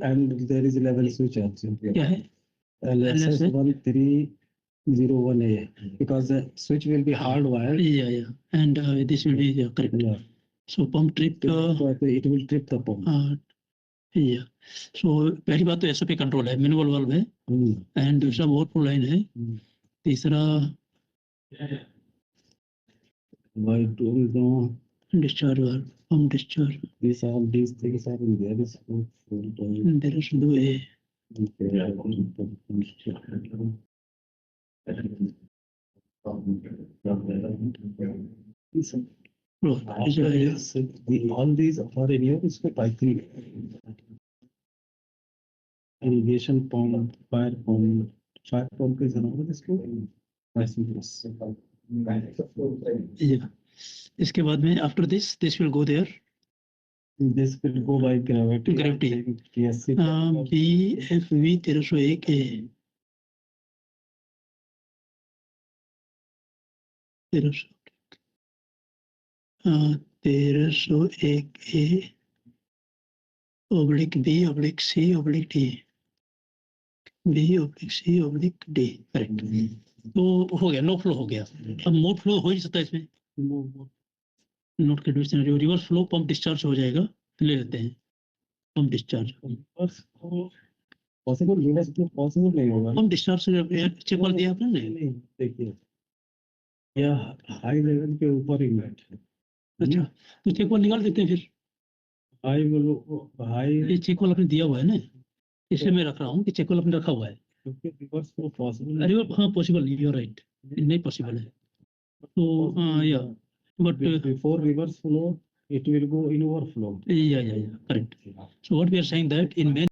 and there is a level switch also. क्या है LSS 1301A, because the switch will be hardwired. yeah and this will be correct. Yeah. So pump trip It will trip the pump. yeah. So पहली बात तो SOP control है, manual valve है and दूसरा overflow line है, तीसरा Why do we know discharge valve, pump discharge, these things are in there is there is no A. Bro, all these are in your scope, I think. Irrigation pump, fire pump. Fire pump is another scope. yeah. इसके बाद में after this will go there. This will go by gravity. PSC. BFV 1301A 1301A oblique B oblique C oblique D, B oblique C oblique D, correct. तो हो गया, no flow हो गया. अब mode flow हो ही सकता है इसमें, नोट के scenario. Reverse flow pump discharge हो जाएगा, ले लेते हैं पंप डिस्चार्ज. पॉसिबल नहीं होगा. पंप डिस्चार्ज चेक कर दिया आपने? नहीं, देखिए या हाई लेवल के ऊपर ही बैठ. अच्छा, तो चेक वाल निकाल देते हैं फिर. हाई ये चेक वाल आपने दिया हुआ है ना, इसलिए मैं रख रहा हूँ कि चेक वाल आपने रखा हुआ है. क्योंकि रिवर्स फ्लो पॉसिबल. अरे हाँ पॉसिबल, यू आर राइट, नहीं पॉसिबल है. तो या but before reverse flow it will go in overflow. yeah correct. So what we are saying that in many